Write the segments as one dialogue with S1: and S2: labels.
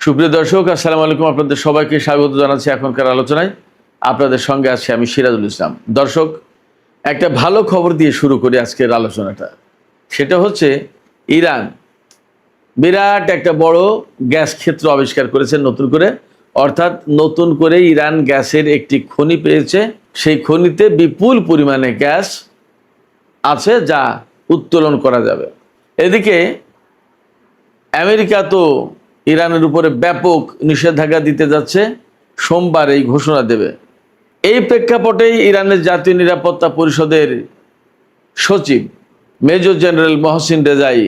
S1: সুপ্রিয় দর্শক, আসসালামু আলাইকুম। আপনাদের সবাইকে স্বাগত জানাচ্ছি এখনকার আলোচনায়। আপনাদের সঙ্গে আছি আমি সিরাজুল ইসলাম। দর্শক, একটা ভালো খবর দিয়ে শুরু করি আজকের আলোচনাটা। সেটা হচ্ছে ইরান বিরাট একটা বড় গ্যাস ক্ষেত্র আবিষ্কার করেছে নতুন করে। অর্থাৎ নতুন করে ইরান গ্যাসের একটি খনি পেয়েছে। সেই খনিতে বিপুল পরিমাণে গ্যাস আছে যা উত্তোলন করা যাবে। এদিকে আমেরিকা তো ইরানের উপরে ব্যাপক নিষেধাজ্ঞা দিতে যাচ্ছে, সোমবার এই ঘোষণা দেবে। এই প্রেক্ষাপটেই ইরানের জাতীয় নিরাপত্তা পরিষদের সচিব মেজর জেনারেল মহসিন রেজাই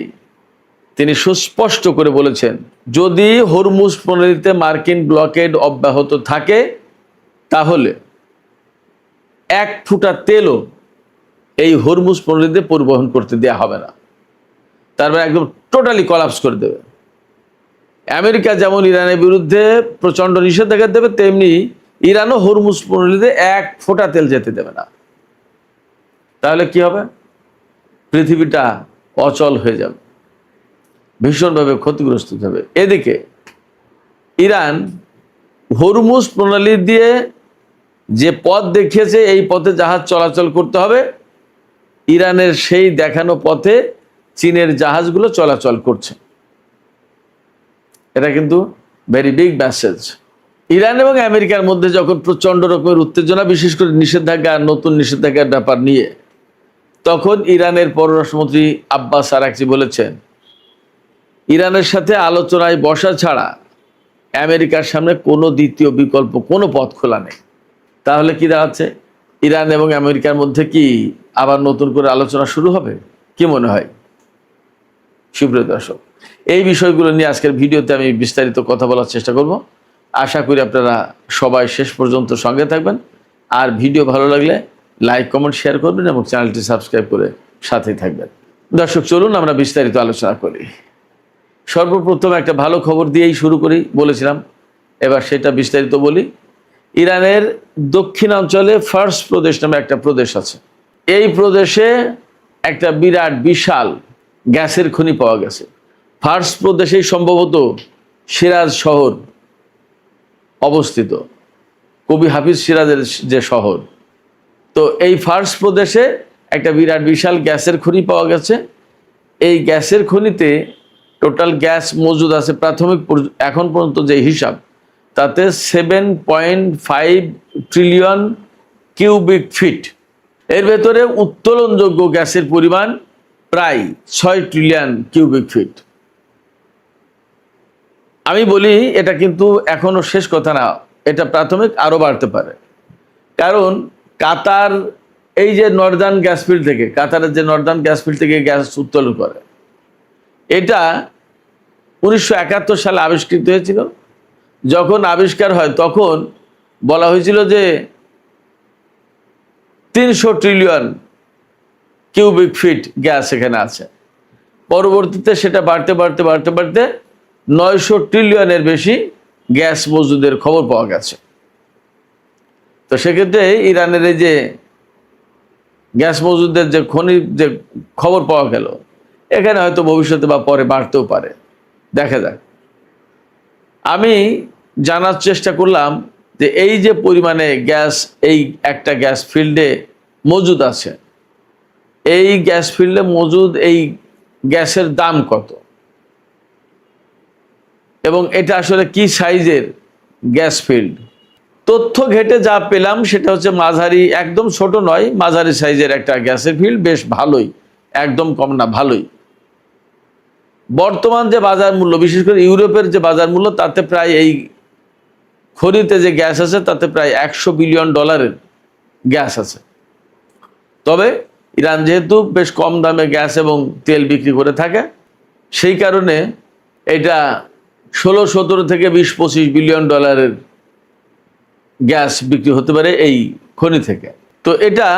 S1: তিনি সুস্পষ্ট করে বলেছেন, যদি হরমুজ প্রণালীতে মার্কিন ব্লকেড অব্যাহত থাকে তাহলে এক ফুটা তেলও এই হরমুজ প্রণালীতে পরিবহন করতে দেওয়া হবে না। তারপরে একদম টোটালি কলাপস করে দেবে। আমেরিকা যেমন ইরানের বিরুদ্ধে প্রচণ্ড নিষেধাজ্ঞা দেবে, তেমনি ইরানও হরমুজ প্রণালীতে এক ফোঁটা তেল যেতে দেবে না। তাহলে কি হবে? পৃথিবীটা অচল হয়ে যাবে, ভীষণভাবে ক্ষতিগ্রস্ত হবে। এদিকে ইরান হরমুজ প্রণালী দিয়ে যে পথ দেখিয়েছে, এই পথে জাহাজ চলাচল করতে হবে, ইরানের সেই দেখানো পথে চীনের জাহাজগুলো চলাচল করছে। এটা কিন্তু ভেরি বিগ মেসেজ। ইরান এবং আমেরিকার মধ্যে যখন প্রচণ্ড রকমের উত্তেজনা, বিশেষ করে নিষেধাজ্ঞা, নতুন নিষেধাজ্ঞার ব্যাপার নিয়ে, তখন ইরানের পররাষ্ট্রমন্ত্রী আব্বাস আরাকচি বলেছেন, ইরানের সাথে আলোচনায় বসা ছাড়া আমেরিকার সামনে কোনো দ্বিতীয় বিকল্প, কোনো পথ খোলা নেই। তাহলে কি দাঁড়াচ্ছে? ইরান এবং আমেরিকার মধ্যে কি আবার নতুন করে আলোচনা শুরু হবে? কি মনে হয় সুপ্রিয় দর্শক? এই বিষয়গুলো নিয়ে আজকের ভিডিওতে আমি বিস্তারিত কথা বলার চেষ্টা করব। আশা করি আপনারা সবাই শেষ পর্যন্ত সঙ্গে থাকবেন। আর ভিডিও ভালো লাগলে লাইক, কমেন্ট, শেয়ার করবেন এবং চ্যানেলটি সাবস্ক্রাইব করে সাথেই থাকবেন। দর্শক, চলুন আমরা বিস্তারিত আলোচনা করি। সর্বপ্রথম একটা ভালো খবর দিয়েই শুরু করি বলেছিলাম, এবার সেটা বিস্তারিত বলি। ইরানের দক্ষিণাঞ্চলে ফার্স প্রদেশ নামে একটা প্রদেশ আছে। এই প্রদেশে একটা বিরাট বিশাল গ্যাসের খনি পাওয়া গেছে। ফার্স প্রদেশেই সম্ভবত সিরাজ শহর অবস্থিত, কবি হাফিজ সিরাজের যে শহর। তো এই ফার্স প্রদেশে একটা বিরাট বিশাল গ্যাসের খনি পাওয়া গেছে। এই গ্যাসের খনিতে টোটাল গ্যাস মজুদ আছে প্রাথমিক এখন পর্যন্ত যে হিসাব, তাতে 7.5 ট্রিলিয়ন কিউবিক ফিট। এর ভেতরে উত্তোলনযোগ্য গ্যাসের পরিমাণ প্রায় 6 ট্রিলিয়ন কিউবিক ফিট। আমি বলি এটা কিন্তু এখনো শেষ কথা না, এটা প্রাথমিক, আরও বাড়তে পারে। কারণ কাতার এই যে নর্দার্ন গ্যাস ফিল্ড থেকে, কাতারের যে নর্দার্ন গ্যাস ফিল্ড থেকে গ্যাস উত্তোলন করে, এটা 1971 সালে আবিষ্কৃত হয়েছিল। যখন আবিষ্কার হয় তখন বলা হয়েছিল যে 300 ট্রিলিয়ন কিউবিক ফিট গ্যাস এখানে আছে। পরবর্তীতে সেটা বাড়তে বাড়তে বাড়তে বাড়তে 900 ট্রিলিয়নের বেশি গ্যাস মজুদের খবর পাওয়া গেছে। তো সেক্ষেত্রে ইরানের এই যে গ্যাস মজুদের যে খনি যে খবর পাওয়া গেল, এখানে হয়তো ভবিষ্যতে বা পরে বাড়তেও পারে, দেখা যাক। আমি জানার চেষ্টা করলাম যে এই যে পরিমাণে গ্যাস এই একটা গ্যাস ফিল্ডে মজুদ আছে, এই গ্যাস ফিল্ডে মজুদ এই গ্যাসের দাম কত এবং এটা আসলে কি সাইজের গ্যাস ফিল্ড। তথ্য ঘেটে যা পেলাম সেটা হচ্ছে মাঝারি, একদম ছোট নয়, মাঝারি সাইজের একটা গ্যাসের ফিল্ড, বেশ ভালোই, একদম কম না, ভালোই। বর্তমান যে বাজার মূল্য, বিশেষ করে ইউরোপের যে বাজার মূল্য, তাতে প্রায় এই খনিতে যে গ্যাস আছে তাতে প্রায় $100 বিলিয়ন গ্যাস আছে। তবে ইরান যেহেতু বেশ কম দামে গ্যাস এবং তেল বিক্রি করে থাকে, সেই কারণে এটা 16-17 থেকে 20-25 বিলিয়ন ডলারের গ্যাস বিক্রি হতে পারে এই খনি থেকে। তো এটা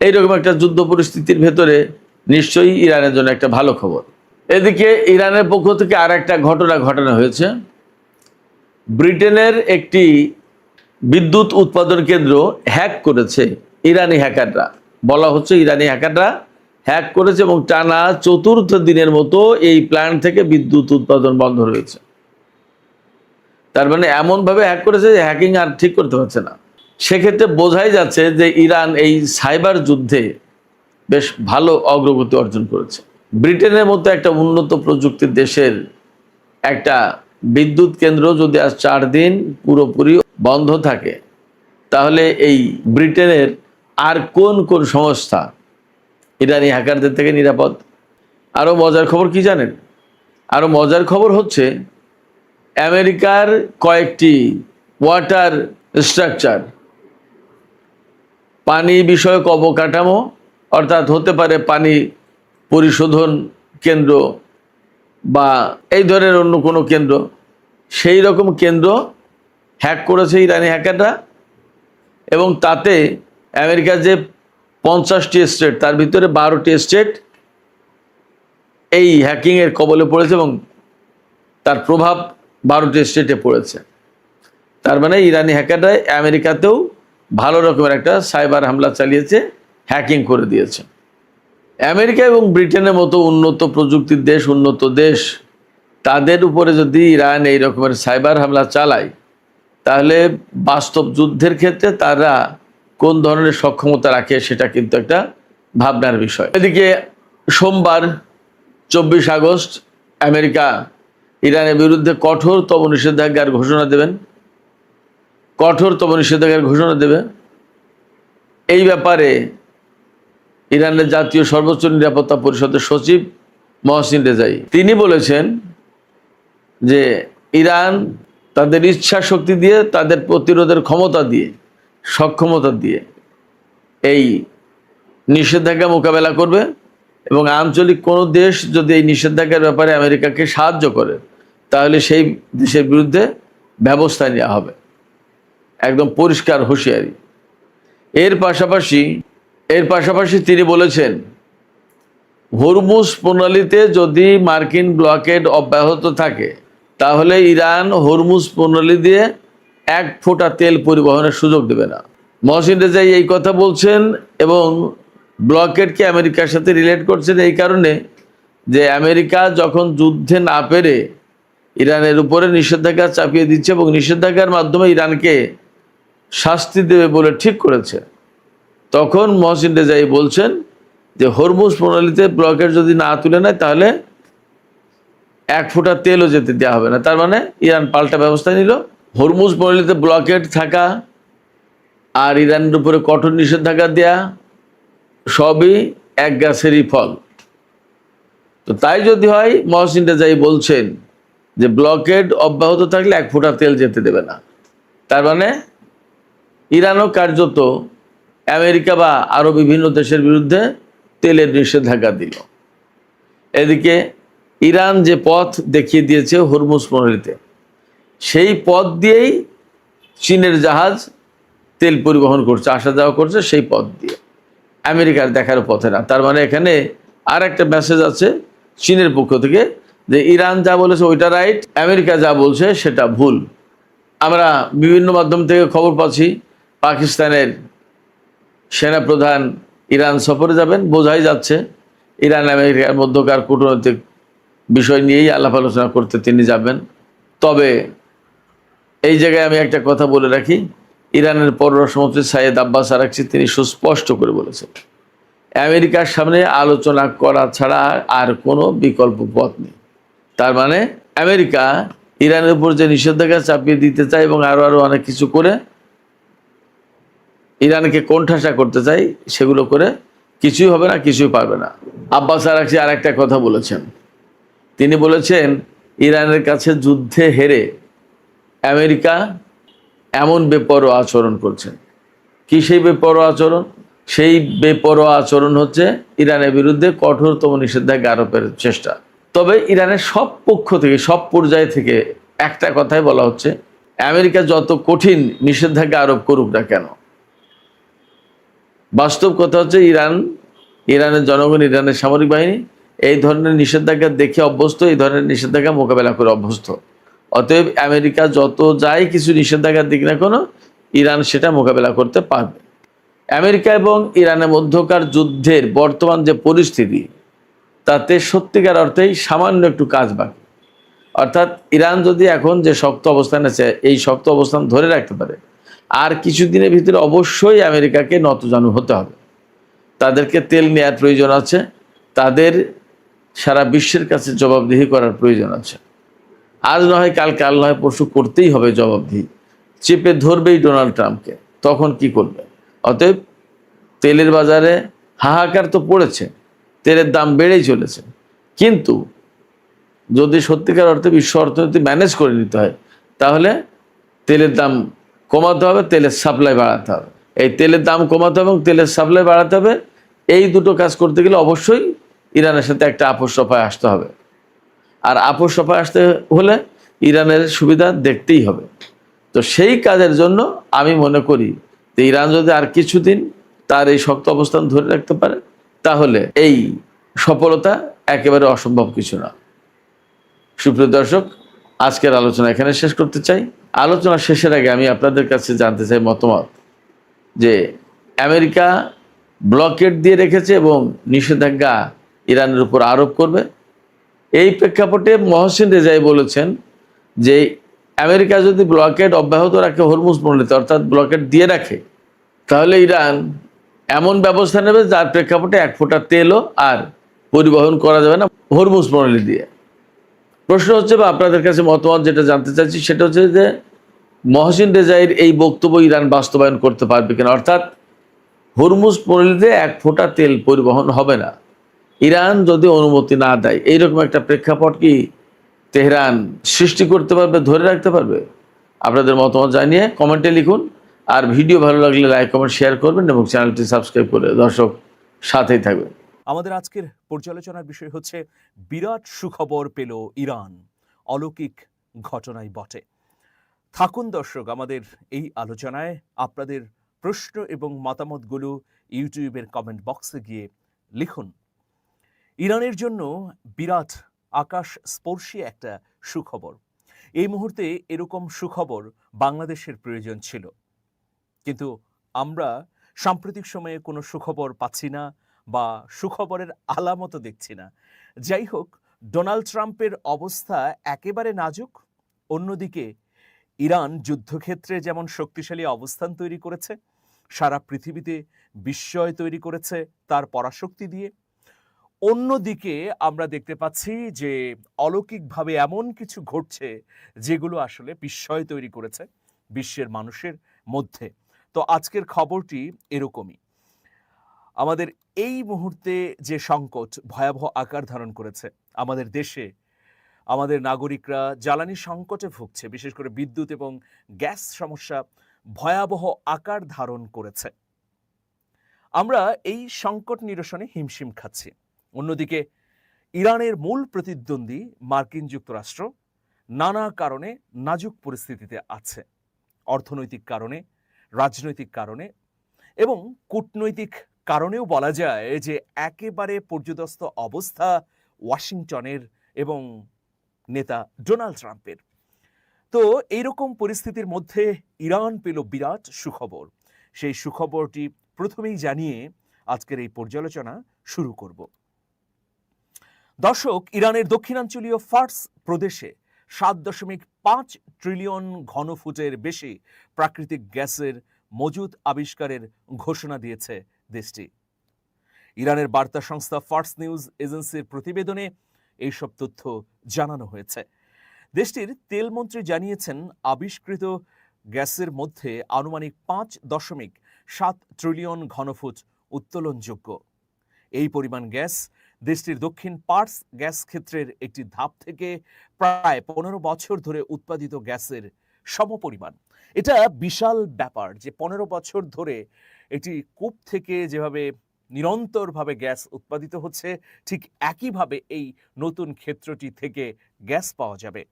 S1: এইরকম একটা যুদ্ধ পরিস্থিতির ভেতরে নিশ্চয়ই ইরানের জন্য একটা ভালো খবর। এদিকে ইরানের পক্ষ থেকে আর একটা ঘটনা হয়েছে। ব্রিটেনের একটি বিদ্যুৎ উৎপাদন কেন্দ্র হ্যাক করেছে ইরানি হ্যাকাররা। বলা হচ্ছে ইরানি হ্যাকাররা হ্যাক করেছে এবং টানা 4র্থ দিনের মতো এই প্ল্যান্ট থেকে বিদ্যুৎ উৎপাদন বন্ধ রয়েছে। তার মানে এমনভাবে হ্যাক করেছে যে হ্যাকিং আর ঠিক করতে পারছে না। সেক্ষেত্রে বোঝাই যাচ্ছে যে ইরান এই সাইবার যুদ্ধে বেশ ভালো অগ্রগতি অর্জন করেছে। ব্রিটেনের মতো একটা উন্নত প্রযুক্তির দেশের একটা বিদ্যুৎ কেন্দ্র যদি আজ 4 দিন পুরোপুরি বন্ধ থাকে, তাহলে এই ব্রিটেনের আর কোন কোন সংস্থা ইরানি হ্যাকারদের থেকে নিরাপদ? আরও মজার খবর কি জানেন? আরও মজার খবর হচ্ছে আমেরিকার কয়েকটি ওয়াটার স্ট্রাকচার, পানি বিষয়ক অবকাঠামো, অর্থাৎ হতে পারে পানি পরিশোধন কেন্দ্র বা এই ধরনের অন্য কোনো কেন্দ্র, সেই রকম কেন্দ্র হ্যাক করেছে ইরানি হ্যাকাররা। এবং তাতে আমেরিকার যে 50টি স্টেট, তার ভিতরে 12টি স্টেট এই হ্যাকিংয়ের কবলে পড়েছে এবং তার প্রভাব 12টি স্টেটে পড়েছে। তার মানে ইরানি হ্যাকাররা আমেরিকাতেও ভালো রকমের একটা সাইবার হামলা চালিয়েছে, হ্যাকিং করে দিয়েছে। আমেরিকা এবং ব্রিটেনের মতো উন্নত প্রযুক্তির দেশ, উন্নত দেশ, তাদের উপরে যদি ইরান এই রকমের সাইবার হামলা চালায়, তাহলে বাস্তব যুদ্ধের ক্ষেত্রে তারা কোন ধরনের সক্ষমতা রাখে সেটা কিন্তু একটা ভাবনার বিষয়। এদিকে সোমবার 24 আগস্ট আমেরিকা ইরানের বিরুদ্ধে কঠোরতম নিষেধাজ্ঞার ঘোষণা দেবেন, কঠোরতম নিষেধাজ্ঞার ঘোষণা দেবে। এই ব্যাপারে ইরানের জাতীয় সর্বোচ্চ নিরাপত্তা পরিষদের সচিব মহসিন রেজাই তিনি বলেছেন যে ইরান তাদের ইচ্ছা শক্তি দিয়ে, তাদের প্রতিরোধের ক্ষমতা দিয়ে, সক্ষমতা দিয়ে এই নিষেধাজ্ঞা মোকাবেলা করবে এবং আঞ্চলিক কোনো দেশ যদি এই নিষেধাজ্ঞার ব্যাপারে আমেরিকাকে সাহায্য করে, তাহলে সেই দেশের বিরুদ্ধে ব্যবস্থা নেওয়া হবে। একদম পরিষ্কার হুঁশিয়ারি। এর পাশাপাশি তিনি বলেছেন, হরমুজ প্রণালীতে যদি মার্কিন ব্লকেড অব্যাহত থাকে, তাহলে ইরান হরমুজ প্রণালী দিয়ে 1 ফোঁটা তেল পরিবহনের সুযোগ দেবে না। মহসিন রেজাই এই কথা বলছেন এবং ব্লকেডকে আমেরিকার সাথে রিলেট করছেন এই কারণে যে আমেরিকা যখন যুদ্ধে না পেরে ইরানের উপরে নিষেধাজ্ঞা চাপিয়ে দিচ্ছে এবং নিষেধাজ্ঞার মাধ্যমে ইরানকে শাস্তি দেবে বলে ঠিক করেছে, তখন মহসিন রেজাই বলছেন যে হরমুজ প্রণালীতে ব্লকেড যদি না তুলে নেয়, তাহলে 1 ফোঁটা তেলও যেতে দেওয়া হবে না। তার মানে ইরান পাল্টা ব্যবস্থা নিল। হরমুজ প্রণালীতে ব্লকেড থাকা আর ইরানের উপরে কঠোর নিষেধাজ্ঞা দেয়া সবই এক গাছেরই ফল। তো তাই যদি হয়, মহসিন রেজাই বলছেন যে ব্লকেড অব্যাহত থাকলে 1 ফোঁটা তেল যেতে দেবে না। তার মানে ইরানও কার্যত আমেরিকা বা আরও বিভিন্ন দেশের বিরুদ্ধে তেলের নিষেধাজ্ঞা দিল। এদিকে ইরান যে পথ দেখিয়ে দিয়েছে হরমুজ প্রণালীতে, সেই পথ দিয়েই চীনের জাহাজ তেল পরিবহন করছে, আসা যাওয়া করছে সেই পথ দিয়ে, আমেরিকার দেখার পথে না। তার মানে এখানে আর একটা মেসেজ আছে চীনের পক্ষ থেকে যে ইরান যা বলেছে ওইটা রাইট, আমেরিকা যা বলছে সেটা ভুল। আমরা বিভিন্ন মাধ্যম থেকে খবর পাচ্ছি পাকিস্তানের সেনাপ্রধান ইরান সফরে যাবেন, বোঝাই যাচ্ছে ইরান আমেরিকার মধ্যকার কূটনৈতিক বিষয় নিয়েই আলাপ আলোচনা করতে তিনি যাবেন। তবে এই জায়গায় আমি একটা কথা বলে রাখি, ইরানের পররাষ্ট্রমন্ত্রী সাইয়েদ আব্বাস আরাকচি তিনি সুস্পষ্ট করে বলেছেন, আমেরিকার সামনে আলোচনা করা ছাড়া আর কোনো বিকল্প পথ নেই। তার মানে আমেরিকা ইরানের উপর যে নিষেধাজ্ঞা চাপিয়ে দিতে চায় এবং আরও অনেক কিছু করে ইরানকে কোণঠাসা করতে চায়, সেগুলো করে কিছুই হবে না, কিছুই পারবে না। আব্বাস আরাকচি আর একটা কথা বলেছেন, তিনি বলেছেন ইরানের কাছে যুদ্ধে হেরে আমেরিকা এমন বেপরোয়া আচরণ করছে। কি সেই বেপরোয়া আচরণ? সেই বেপরোয়া আচরণ হচ্ছে ইরানের বিরুদ্ধে কঠোরতম নিষেধাজ্ঞা আরোপের চেষ্টা। তবে ইরানের সব পক্ষ থেকে, সব পর্যায় থেকে একটা কথাই বলা হচ্ছে, আমেরিকা যত কঠিন নিষেধাজ্ঞা আরোপ করুক না কেন, বাস্তব কথা হচ্ছে ইরানের জনগণ, ইরানের সামরিক বাহিনী এই ধরনের নিষেধাজ্ঞা দেখে অভ্যস্ত, এই ধরনের নিষেধাজ্ঞা মোকাবেলা করে অভ্যস্ত। অতএব আমেরিকা যত যাই কিছু নিষেধাজ্ঞা দিক না কেন, ইরান সেটা মোকাবেলা করতে পারবে। আমেরিকা এবং ইরানের মধ্যকার যুদ্ধের বর্তমান যে পরিস্থিতি, তাতে সত্যিকার অর্থেই সামান্য একটু কাজ বাকি। অর্থাৎ ইরান যদি এখন যে শক্ত অবস্থান আছে এই শক্ত অবস্থান ধরে রাখতে পারে, আর কিছুদিনের ভিতরে অবশ্যই আমেরিকাকে নতজানু হতে হবে। তাদেরকে তেল নেওয়ার প্রয়োজন আছে, তাদের সারা বিশ্বের কাছে জবাবদিহি করার প্রয়োজন আছে। আজ নয় কাল, কাল নয় পরশু করতেই হবে জবাবদিহি। চেপে ধরবেই ডোনাল্ড ট্রাম্পকে, তখন কি করবে? অতএব তেলের বাজারে হাহাকার তো পড়েছে, তেলের দাম বেড়েই চলেছে, কিন্তু যদি সত্যিকার অর্থে বিশ্ব অর্থনীতি ম্যানেজ করে নিতে হয়, তাহলে তেলের দাম কমাতে হবে, তেলের সাপ্লাই বাড়াতে হবে। এই তেলের দাম কমাতে হবে এবং তেলের সাপ্লাই বাড়াতে হবে, এই দুটো কাজ করতে গেলে অবশ্যই ইরানের সাথে একটা আপোষ সফায় আসতে হবে। আর আপোষ সফায় আসতে হলে ইরানের সুবিধা দেখতেই হবে। তো সেই কাজের জন্য আমি মনে করি যে ইরান যদি আর কিছুদিন তার এই শক্ত অবস্থান ধরে রাখতে পারে, তাহলে এই সফলতা একেবারে অসম্ভব কিছু না। সুপ্রিয় দর্শক, আজকের আলোচনা এখানে শেষ করতে চাই। আলোচনা শেষের আগে আমি আপনাদের কাছে জানতে চাই মতামত, যে আমেরিকা ব্লকেড দিয়ে রেখেছে এবং নিষেধাজ্ঞা ইরানের উপর আরোপ করবে। এই প্রেক্ষাপটে মহসিন রেজাই বলেছেন যে আমেরিকা যদি ব্লকেড অব্যাহত রাখে হরমুজ প্রণালীতে, অর্থাৎ ব্লকেড দিয়ে রাখে, তাহলে ইরান এমন ব্যবস্থা নেবে যার প্রেক্ষাপটে এক ফোঁটা তেলও আর পরিবহন করা যাবে না হরমুজ প্রণালী দিয়ে। প্রশ্ন হচ্ছে, বা আপনাদের কাছে মতামত যেটা জানতে চাচ্ছি সেটা হচ্ছে যে মহসিন রেজাইর এই বক্তব্য ইরান বাস্তবায়ন করতে পারবে কিনা, অর্থাৎ হরমুজ প্রণালীতে এক ফোঁটা তেল পরিবহন হবে না ইরান যদি অনুমতি না দেয়। এইরকম একটা প্রেক্ষাপট কি তেহরান সৃষ্টি করতে পারবে, ধরে রাখতে পারবে? আপনাদের মতামত জানিয়ে কমেন্টে লিখুন। আর ভিডিও ভালো লাগলে লাইক কমেন্ট শেয়ার করবেন এবং চ্যানেলটি সাবস্ক্রাইব করে দর্শক সাথেই থাকবেন।
S2: আমাদের আজকের পর্যালোচনার বিষয় হচ্ছে বিরাট সুখবর পেল ইরান, অলৌকিক ঘটনাই বটে। থাকুন দর্শক আমাদের এই আলোচনায়। আপনাদের প্রশ্ন এবং মতামতগুলো ইউটিউবের কমেন্ট বক্সে গিয়ে লিখুন। ইরানের জন্য বিরাট আকাশ স্পর্শী একটা সুখবর। এই মুহূর্তে এরকম সুখবর বাংলাদেশের প্রয়োজন ছিল, কিন্তু আমরা সাম্প্রতিক সময়ে কোনো সুখবর পাচ্ছি না বা সুখবরের আলামতও দেখছি না। যাই হোক, ডোনাল্ড ট্রাম্পের অবস্থা একেবারে নাজুক। অন্যদিকে ইরান যুদ্ধক্ষেত্রে যেমন শক্তিশালী অবস্থান তৈরি করেছে, সারা পৃথিবীতে বিস্ময় তৈরি করেছে তার পরাশক্তি দিয়ে, অন্যদিকে আমরা দেখতে পাচ্ছি যে অলৌকিকভাবে এমন কিছু ঘটছে যেগুলো আসলে বিস্ময় তৈরি করেছে বিশ্বের মানুষের মধ্যে। তো আজকের খবরটি এরকমই। আমাদের এই মুহূর্তে যে সংকট ভয়াবহ আকার ধারণ করেছে আমাদের দেশে, আমাদের নাগরিকরা জ্বালানি সংকটে ভুগছে, বিশেষ করে বিদ্যুৎ এবং গ্যাস সমস্যা ভয়াবহ আকার ধারণ করেছে। আমরা এই সংকট নিরসনে হিমশিম খাচ্ছি। অন্যদিকে ইরানের মূল প্রতিদ্বন্দ্বী মার্কিন যুক্তরাষ্ট্র নানা কারণে নাজুক পরিস্থিতিতে আছে। অর্থনৈতিক কারণে, রাজনৈতিক কারণে এবং কূটনৈতিক কারণেও বলা যায় যে একেবারে পর্যুদস্ত অবস্থা ওয়াশিংটনের এবং নেতা ডোনাল্ড ট্রাম্পের। তো এইরকম পরিস্থিতির মধ্যে ইরান পেল বিরাট সুখবর। সেই সুখবরটি প্রথমেই জানিয়ে আজকের এই পর্যালোচনা শুরু করব। দর্শক, ইরানের দক্ষিণাঞ্চলীয় ফার্স প্রদেশে 7.5 ট্রিলিয়ন ঘনফুটের বেশি প্রাকৃতিক গ্যাসের মজুদ আবিষ্কারের ঘোষণা দিয়েছে দেশটি। ইরানের বার্তা সংস্থা ফার্স নিউজ এজেন্সির প্রতিবেদনে এইসব তথ্য জানানো হয়েছে। দেশটির তেলমন্ত্রী জানিয়েছেন, আবিষ্কৃত গ্যাসের মধ্যে আনুমানিক 5.7 ট্রিলিয়ন ঘনফুট উত্তোলনযোগ্য। এই পরিমাণ গ্যাস দেশটির দক্ষিণ পার্স গ্যাস ক্ষেত্রের একটি ধাপ থেকে প্রায় 15 বছর ধরে উৎপাদিত গ্যাসের সমপরিমাণ। এটা বিশাল ব্যাপার যে 15 বছর ধরে একটি কূপ থেকে যেভাবে নিরন্তরভাবে গ্যাস উৎপাদিত হচ্ছে, ঠিক একইভাবে এই নতুন ক্ষেত্রটি থেকে গ্যাস পাওয়া যাবে।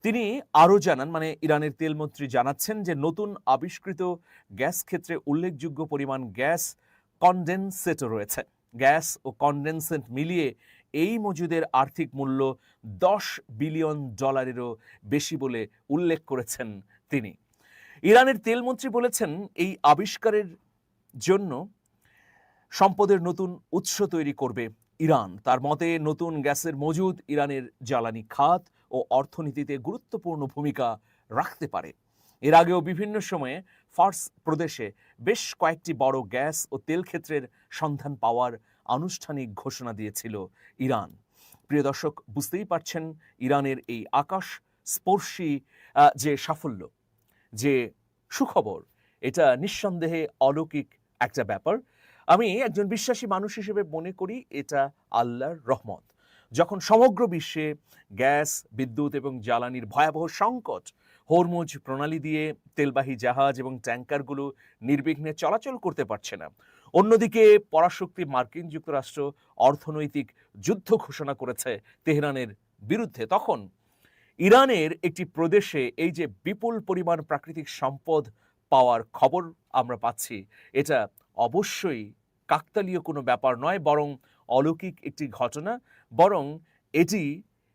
S2: তিনি আরও জানান, মানে ইরানের তেলমন্ত্রী জানাচ্ছেন যে নতুন আবিষ্কৃত গ্যাস ক্ষেত্রে উল্লেখযোগ্য পরিমাণ গ্যাস কনডেনসেটও রয়েছে। গ্যাস ও কনডেনসেট মিলিয়ে এই মজুদের আর্থিক মূল্য $10 বিলিয়ন বেশি বলে উল্লেখ করেছেন তিনি। ইরানের তেলমন্ত্রী বলেছেন, এই আবিষ্কারের জন্য সম্পদের নতুন উৎস তৈরি করবে ইরান। তার মতে নতুন গ্যাসের মজুদ ইরানের জ্বালানি খাত ও অর্থনীতিতে গুরুত্বপূর্ণ ভূমিকা রাখতে পারে। এর আগেও বিভিন্ন সময়ে ফার্স প্রদেশে বেশ কয়েকটি বড় গ্যাস ও তেল ক্ষেত্রের সন্ধান পাওয়ার আনুষ্ঠানিক ঘোষণা দিয়েছিল ইরান। প্রিয় দর্শক, বুঝতেই পারছেন ইরানের এই আকাশ স্পর্শী যে সাফল্য, যে সুখবর, এটা নিঃসন্দেহে অলৌকিক একটা ব্যাপার। আমি একজন বিশ্বাসী মানুষ হিসেবে মনে করি এটা আল্লাহর রহমত। যখন সমগ্র বিশ্বে গ্যাস, বিদ্যুৎ এবং জ্বালানির ভয়াবহ সংকট, হরমুজ প্রণালী দিয়ে তেলবাহী জাহাজ এবং ট্যাঙ্কারগুলো নির্বিঘ্নে চলাচল করতে পারছে না, অন্যদিকে পরাশক্তি মার্কিন যুক্তরাষ্ট্র অর্থনৈতিক যুদ্ধ ঘোষণা করেছে তেহরানের বিরুদ্ধে, তখন ইরানের একটি প্রদেশে এই যে বিপুল পরিমাণ প্রাকৃতিক সম্পদ পাওয়ার খবর আমরা পাচ্ছি, এটা অবশ্যই কাকতালীয় কোনো ব্যাপার নয়, বরং অলৌকিক একটি ঘটনা। বরং এটি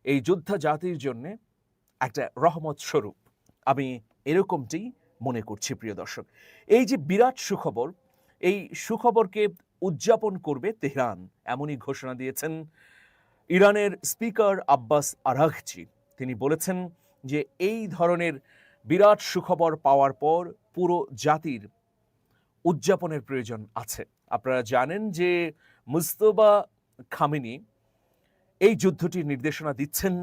S2: এই যোদ্ধা জাতির জন্য একটা রহমত স্বরূপ, আমি এরকমটি মনে করছি। প্রিয় দর্শক, এই যে বিরাট সুখবর, এই সুখবরকে উদযাপন করবে তেহরান, এমনই ঘোষণা দিয়েছেন ইরানের স্পিকার আব্বাস আরাঘচি। তিনি বলেছেন যে এই ধরনের বিরাট সুখবর পাওয়ার পর পুরো জাতির উদযাপনের প্রয়োজন আছে। আপনারা জানেন যে মুজতবা খামেনি এই যুদ্ধটির নির্দেশনা দিচ্ছেন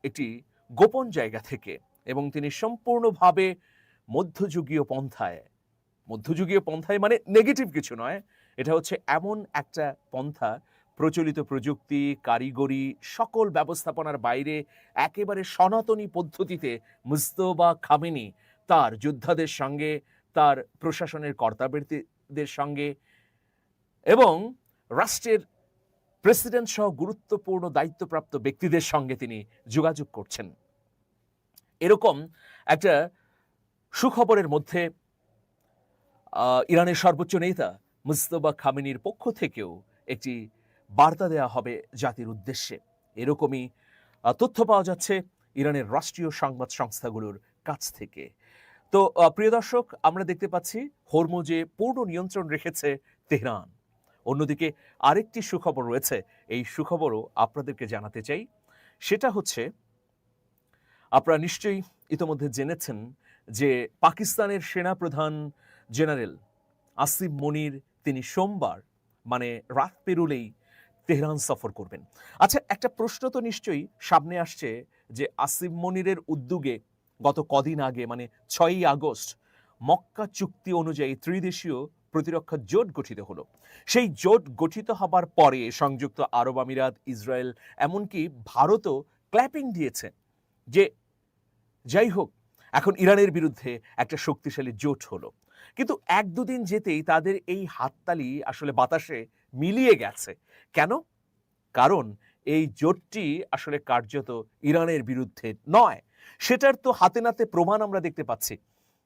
S2: একটি গোপন জায়গা থেকে, এবং তিনি সম্পূর্ণভাবে মধ্যযুগীয় পন্থায় মানে নেগেটিভ কিছু নয়, এটা হচ্ছে এমন একটা পন্থা প্রচলিত প্রযুক্তি, কারিগরি, সকল ব্যবস্থাপনার বাইরে একেবারে সনাতনী পদ্ধতিতে মুজতবা খামেনি তার যোদ্ধাদের সঙ্গে, তার প্রশাসনের কর্তাব্যক্তিদের সঙ্গে এবং রাষ্ট্রের প্রেসিডেন্ট সহ গুরুত্বপূর্ণ দায়িত্বপ্রাপ্ত ব্যক্তিদের সঙ্গে তিনি যোগাযোগ করছেন। এরকম একটা সুখবরের মধ্যে ইরানের সর্বোচ্চ নেতা মুজতবা খামেনির পক্ষ থেকেও একটি বার্তা দেওয়া হবে জাতির উদ্দেশ্যে, এরকমই তথ্য পাওয়া যাচ্ছে ইরানের রাষ্ট্রীয় সংবাদ সংস্থাগুলোর কাছ থেকে। তো প্রিয় দর্শক, আমরা দেখতে পাচ্ছি হরমুজে পূর্ণ নিয়ন্ত্রণ রেখেছে তেহরান। অন্যদিকে আরেকটি সুখবর রয়েছে, এই সুখবরও আপনাদেরকে জানাতে চাই। সেটা হচ্ছে, আপনারা নিশ্চয়ই ইতোমধ্যে জেনেছেন যে পাকিস্তানের সেনাপ্রধান জেনারেল আসিম মনির তিনি সোমবার মানে রাত পেরুলেই তেহরান সফর করবেন। আচ্ছা, একটা প্রশ্ন তো নিশ্চয়ই সামনে আসছে যে আসিম মনিরের উদ্যোগে গত কদিন আগে মানে 6ই আগস্ট মক্কা চুক্তি অনুযায়ী ত্রিদেশীয় প্রতিরক্ষা জোট গঠিত হলো। সেই জোট গঠিত হবার পরে সংযুক্ত আরব আমিরাত, ইসরায়েল, এমনকি ভারতও ক্ল্যাপিং দিয়েছে যে যাই হোক, এখন ইরানের বিরুদ্ধে একটা শক্তিশালী জোট হলো। কিন্তু 1-2 দিন যেতেই তাদের এই হাততালি আসলে বাতাসে মিলিয়ে গেছে। কেন? কারণ এই জোটটি আসলে কার্যত ইরানের বিরুদ্ধে নয়। সেটার তো হাতে নাতে প্রমাণ আমরা দেখতে পাচ্ছি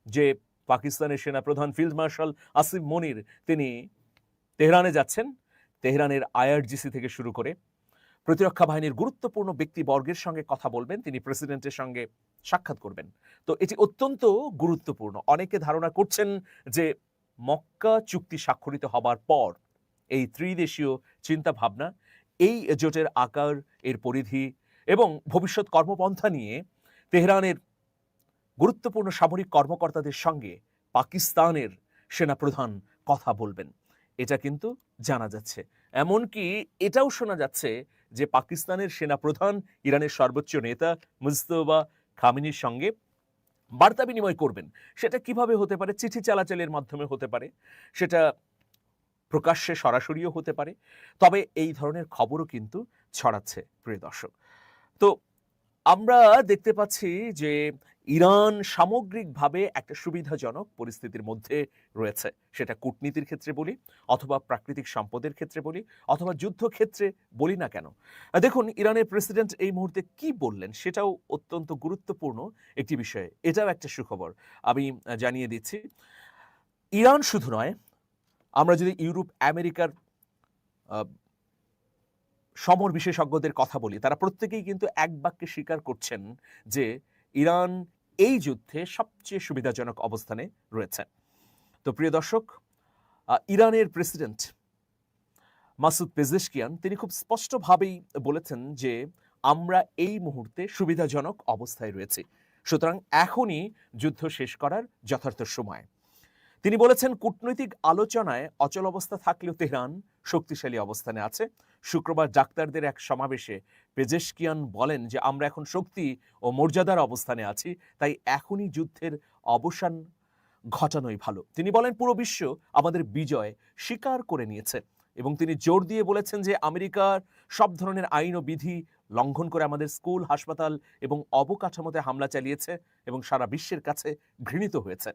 S2: যে পাকিস্তানের সেনাপ্রধান ফিল্ড মার্শাল আসিম মনির তিনি তেহরানে যাচ্ছেন। তেহরানের আইআরজিসি থেকে শুরু করে প্রতিরক্ষা বাহিনীর গুরুত্বপূর্ণ ব্যক্তিবর্গের সঙ্গে কথা বলবেন, তিনি প্রেসিডেন্টের সঙ্গে সাক্ষাৎ করবেন। তো এটি অত্যন্ত গুরুত্বপূর্ণ। অনেকে ধারণা করছেন যে মক্কা চুক্তি স্বাক্ষরিত হবার পর এই ত্রিদেশীয় চিন্তা ভাবনা, এই জোটের আকার, এর পরিধি এবং ভবিষ্যৎ কর্মপন্থা নিয়ে তেহরানের গুরুত্বপূর্ণ সামরিক কর্মকর্তাদের সঙ্গে পাকিস্তানের সেনাপ্রধান কথা বলবেন, এটা কিন্তু জানা যাচ্ছে। এমনকি এটাও শোনা যাচ্ছে যে পাকিস্তানের সেনাপ্রধান ইরানের সর্বোচ্চ নেতা মুজতবা খামেনির সঙ্গে বার্তা বিনিময় করবেন। সেটা কিভাবে হতে পারে? চিঠি চালাচালের মাধ্যমে হতে পারে, সেটা প্রকাশ্যে সরাসরিও হতে পারে। তবে এই ধরনের খবরও কিন্তু ছড়াচ্ছে প্রিয় দর্শক। তো আমরা দেখতে পাচ্ছি যে ইরান সামগ্রিকভাবে একটা সুবিধাজনক পরিস্থিতির মধ্যে রয়েছে, সেটা কূটনীতির ক্ষেত্রে বলি, অথবা প্রাকৃতিক সম্পদের ক্ষেত্রে বলি, অথবা যুদ্ধক্ষেত্রে বলি না কেন। দেখুন ইরানের প্রেসিডেন্ট এই মুহূর্তে কি বললেন, সেটাও অত্যন্ত গুরুত্বপূর্ণ একটি বিষয়। এটাও একটা সুখবর আমি জানিয়ে দিচ্ছি। ইরান শুধু নয়, আমরা যদি ইউরোপ, আমেরিকার সমর বিশেষজ্ঞদের কথা বলি, তারা প্রত্যেকেই কিন্তু এক বাক্যে স্বীকার করছেন যে ইরান এই যুদ্ধে সবচেয়ে সুবিধাজনক অবস্থানে রয়েছে। তো প্রিয় দর্শক, ইরানের প্রেসিডেন্ট মাসুদ পেজেশকিয়ান তিনি খুব স্পষ্টভাবেই বলেছেন যে আমরা এই মুহূর্তে সুবিধাজনক অবস্থায় রয়েছি, সুতরাং এখনই যুদ্ধ শেষ করার যথার্থ সময়। তিনি বলেছেন কূটনৈতিক আলোচনায় অচল অবস্থা থাকলেও তেহরান শক্তিশালী অবস্থানে আছে। শুক্রবার ডাক্তারদের এক সমাবেশে পেজেশকিয়ান বলেন যে আমরা এখন শক্তি ও মর্যাদার অবস্থানে আছি, তাই এখনই যুদ্ধের অবসান ঘটানোই ভালো। তিনি বলেন পুরো বিশ্ব আমাদের বিজয় স্বীকার করে নিয়েছে এবং তিনি জোর দিয়ে বলেছেন যে আমেরিকার সব ধরনের আইন ও বিধি লঙ্ঘন করে আমাদের স্কুল, হাসপাতাল এবং অবকাঠামোতে হামলা চালিয়েছে এবং সারা বিশ্বের কাছে ঘৃণিত হয়েছে।